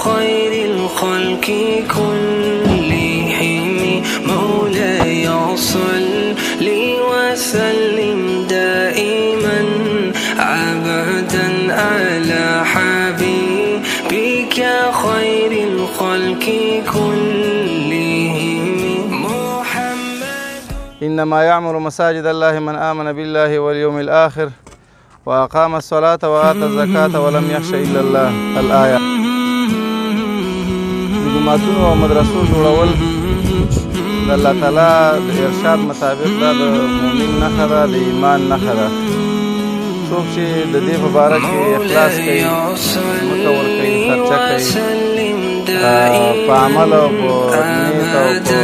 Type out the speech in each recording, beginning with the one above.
خير الخلق كلهم مولاي صل وسلم دائما أبدا على حبيبك خير الخلق كلهم محمد. إنما يعمر مساجد الله من آمن بالله واليوم الآخر وأقام الصلاة وآتى الزكاة ولم يخش إلا الله. الآية. جماعتونو او مدرسو جوړول د الله تعالی د ارشاد مطابق دا د مؤمن نښه ده، د ایمان نښه ده. څوک چې د دې په باره کې اخلاص کوي، ځمکه ورکوي، خرچه کوي، په عمل او په نیت او په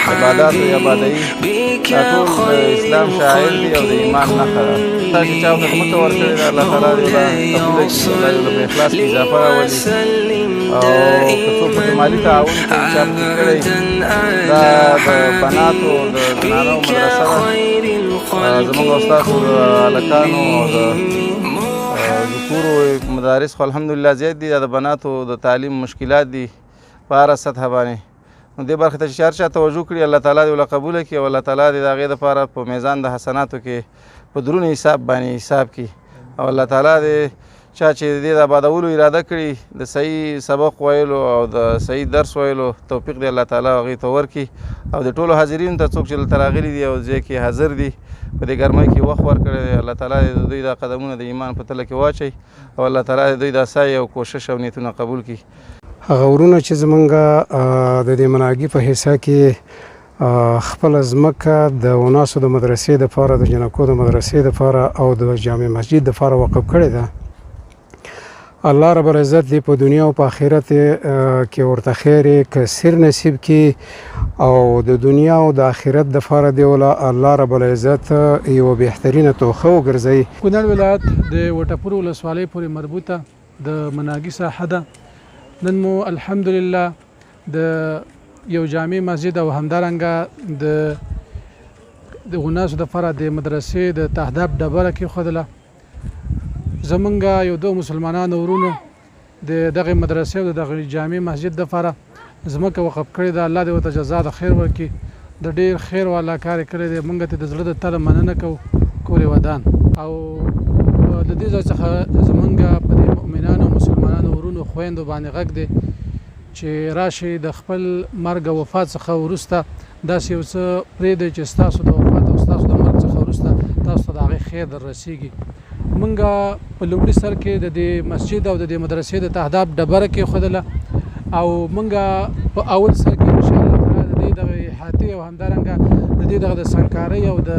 عباداتو یې ابادوي، دا ټول د اسلام شاعر دي او د ایمان نښه ده. تا چې چا ورته ځمکه ورکړې ده، الله تعالی دې له قبوله کړي، الله دې له په اخلاص کې اضافه راولي. او که څوک پکې مالي تعاون کوي، چا پکې کړی، دا د بناتو د زنانو مدرسه ده. زموږ او ستاسو د هلکانو او د ذکورو مدارس خو الحمدلله زیات دي. دا د بناتو د تعلیم مشکلات دي په هره سطحه باندې. نو دې برخې ته چې هر چا توجه کړي، الله تعالی دې ورله قبوله کړي او الله تعالی دې د هغې دپاره په میزان د حسناتو کې په درون حساب باندې حساب کړي. او الله تعالی دې چا چې د دې د آبادولو اراده کړي، د صحیح سبق ویلو او د صحیح درس ویلو توفیق دی الله تعالی هغې ته ورکړي. او د ټولو حاضرینو ته څوک چې دلته راغلي دي او ځای کې حاضر دي، په دې ګرمۍ کې وخت ورکړی دی، الله تعالی د دوی دا قدمونه د ایمان په تله کې واچوي او الله تعالی د دوی دا سعی او کوشش او نیتونه قبول کړي. هغه ورونه چې زمونږ د دې مناګي په حصه کې خپله ځمکه د وناسو د مدرسې دپاره، د جنکو د مدرسې دپاره او د جامع مسجد دپاره وقف کړې ده، الله رب العزت دې په دنیا او په آخرت کې ورته خیر کثیر نصیب کړي او د دنیا او د آخرت دپاره دې وله الله رب العزت یوه بهترینه توښه وګرځوي. کونړ ولایت د وټپور ولسوالۍ پورې مربوطه د مناګي ساحه ده. نن مو الحمدلله د یو جامع مسجد او همدارنګه د غناسو دپاره د مدرسې د تهداب ډبره کېښودله. زمونږ یو دو مسلمانانو ورونو د دغې مدرسې او د دغې جامع مسجد دپاره ځمکه وقف کړې ده. الله دې ورته جزا د خیر ورکړي، د ډېر خیر والا کار یې کړی دی. موږ ته د زړه د تله مننه کوو، کور یې ودان. او د دې ځای څخه زمونږ په دې مؤمنانو مسلمانانو ورونو خویندو باندې غږ دی چې راشئ د خپل مرګ او وفات څخه وروسته داسې یو څه پرېږدئ چې ستاسو د وفات او ستاسو د مرګ څخه وروسته تاسو ته د هغې خیر در رسېږي. موږ په لومړي سر کې د دې مسجد او د دې مدرسې د تهداب ډبره کېښودله او موږ په اول سر کې انشاءالله تعالی د دې دغې احاطې او همدارنګه د دې دغه د سنګکارۍ او د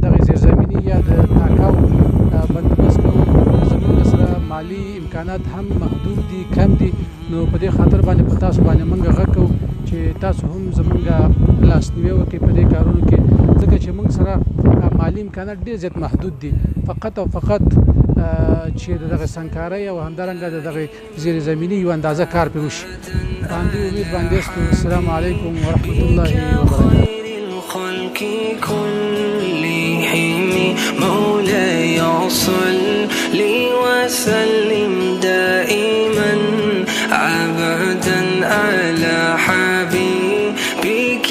دغې زیرزمیني یا د ټاکاو بندوبست کوو. زموږ سره مالي امکانات هم محدود دي، کم دي، نو په دې خاطر باندې په تاسو باندې موږ غږ کوو چې تاسو هم زموږ لاسنیوی وکړئ په دې کارونو کې، ځکه چې موږ سره مالي امکانات ډېر زیات محدود دي. فقط او فقط چې دغه سنګکارۍ او همدارنګه دغه زیر زمیني یو اندازه کار پرې وشي. په همدې امید باندې ستو. السلام علیکم ورحمة الله وبرکاته. مولاي صل وسلم دائما أبدا على حبيبك